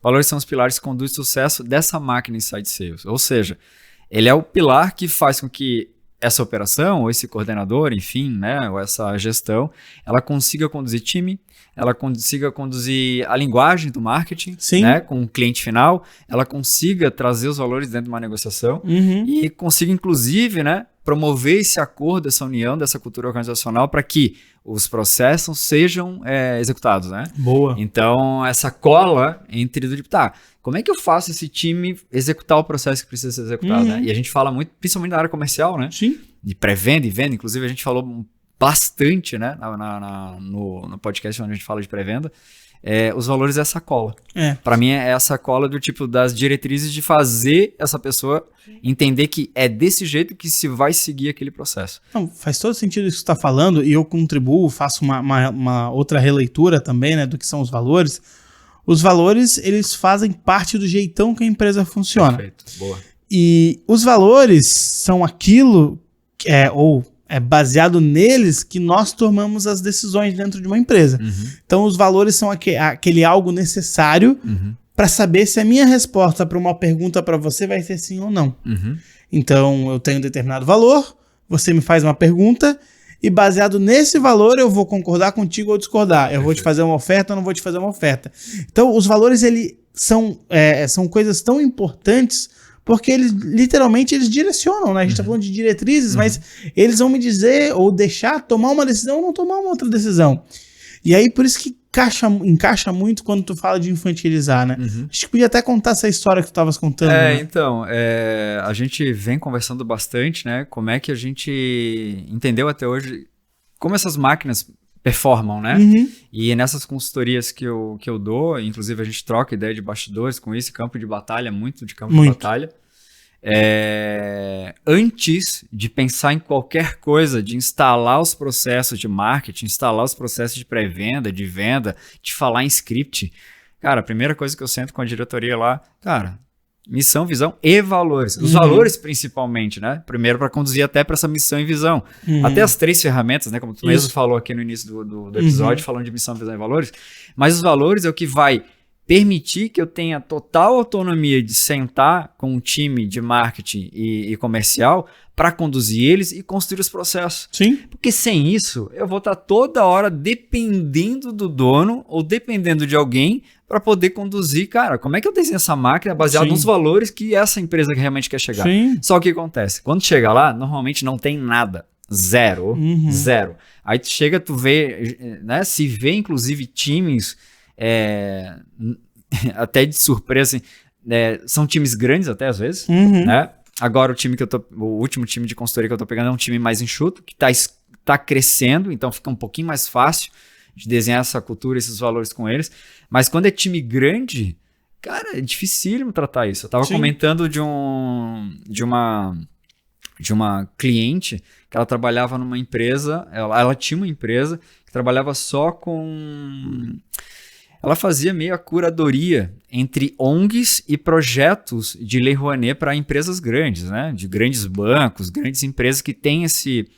Valores são os pilares que conduzem o sucesso dessa máquina Inside Sales. Ou seja, ele é o pilar que faz com que essa operação, ou esse coordenador, enfim, né, ou essa gestão, ela consiga conduzir time, ela consiga conduzir a linguagem do marketing, né, com o cliente final, ela consiga trazer os valores dentro de uma negociação e consiga, inclusive, né, promover esse acordo, essa união, dessa cultura organizacional para que os processos sejam executados, né? Boa. Então, essa cola entre do tipo, tá, como é que eu faço esse time executar o processo que precisa ser executado, né? E a gente fala muito, principalmente na área comercial, né? Sim. De pré-venda e venda, inclusive a gente falou bastante, né, no podcast onde a gente fala de pré-venda, os valores dessa cola. Para mim é essa cola do tipo das diretrizes de fazer essa pessoa entender que é desse jeito que se vai seguir aquele processo. Então, faz todo sentido isso que você está falando, e eu contribuo, faço uma outra releitura também, né, do que são os valores. Os valores, eles fazem parte do jeitão que a empresa funciona. Perfeito, boa. E os valores são aquilo que é baseado neles que nós tomamos as decisões dentro de uma empresa. Então, os valores são aquele algo necessário para saber se a minha resposta para uma pergunta para você vai ser sim ou não. Então, eu tenho um determinado valor, você me faz uma pergunta, e baseado nesse valor eu vou concordar contigo ou discordar. Eu vou te fazer uma oferta ou não vou te fazer uma oferta. Então, os valores são coisas tão importantes porque eles literalmente direcionam, né? A gente tá falando de diretrizes, mas eles vão me dizer ou deixar tomar uma decisão ou não tomar uma outra decisão. E aí, por isso que encaixa muito quando tu fala de infantilizar, né? A gente podia até contar essa história que tu estavas contando. Né? Então, a gente vem conversando bastante, né? Como é que a gente entendeu até hoje como essas máquinas performam, né? E nessas consultorias que eu dou, inclusive a gente troca ideia de bastidores com esse campo de batalha, muito de campo de batalha. Antes de pensar em qualquer coisa, de instalar os processos de marketing, instalar os processos de pré-venda, de venda, de falar em script, cara, a primeira coisa que eu sento com a diretoria lá, cara, missão, visão e valores. Os valores principalmente, né? Primeiro para conduzir até para essa missão e visão. Até as 3 ferramentas, né? Como tu mesmo falou aqui no início do episódio, falando de missão, visão e valores. Mas os valores é o que vai permitir que eu tenha total autonomia de sentar com um time de marketing e comercial para conduzir eles e construir os processos. Sim. Porque sem isso, eu vou estar toda hora dependendo do dono ou dependendo de alguém para poder conduzir, cara, como é que eu desenho essa máquina baseado nos valores que essa empresa realmente quer chegar. Só o que acontece? Quando chega lá, normalmente não tem nada. Zero. Aí tu chega, tu vê, né, se vê inclusive times até de surpresa, assim, são times grandes até às vezes, né? Agora o último time de consultoria que eu tô pegando é um time mais enxuto, que tá crescendo, então fica um pouquinho mais fácil de desenhar essa cultura, esses valores com eles. Mas quando é time grande, cara, é dificílimo tratar isso. Eu tava comentando de uma cliente que ela trabalhava numa empresa, ela tinha uma empresa que trabalhava só com... Ela fazia meio a curadoria entre ONGs e projetos de Lei Rouanet para empresas grandes, né? De grandes bancos, grandes empresas que têm esse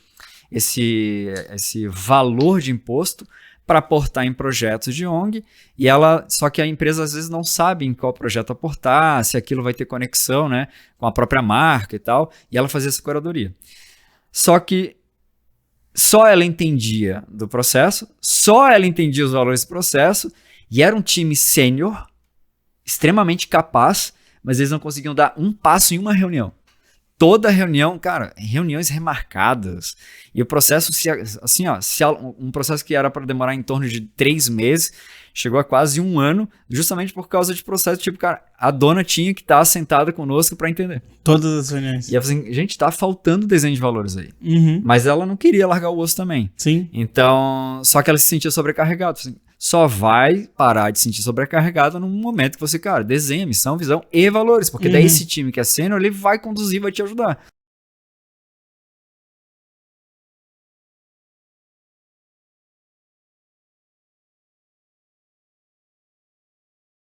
valor de imposto para aportar em projetos de ONG, só que a empresa às vezes não sabe em qual projeto aportar, se aquilo vai ter conexão, né, com a própria marca e tal, e ela fazia essa curadoria. Só que só ela entendia do processo, só ela entendia os valores do processo, e era um time sênior, extremamente capaz, mas eles não conseguiam dar um passo em uma reunião. Toda reunião, cara, reuniões remarcadas. E o processo, um processo que era para demorar em torno de 3 meses, chegou a quase 1 ano, justamente por causa de processo, tipo, cara, a dona tinha que estar sentada conosco para entender. Todas as reuniões. E eu falei assim, gente, tá faltando desenho de valores aí. Mas ela não queria largar o osso também. Sim. Então, só que ela se sentia sobrecarregada. Assim, só vai parar de se sentir sobrecarregada no momento que você, cara, desenha missão, visão e valores. Porque daí esse time que é sênior, ele vai conduzir, vai te ajudar.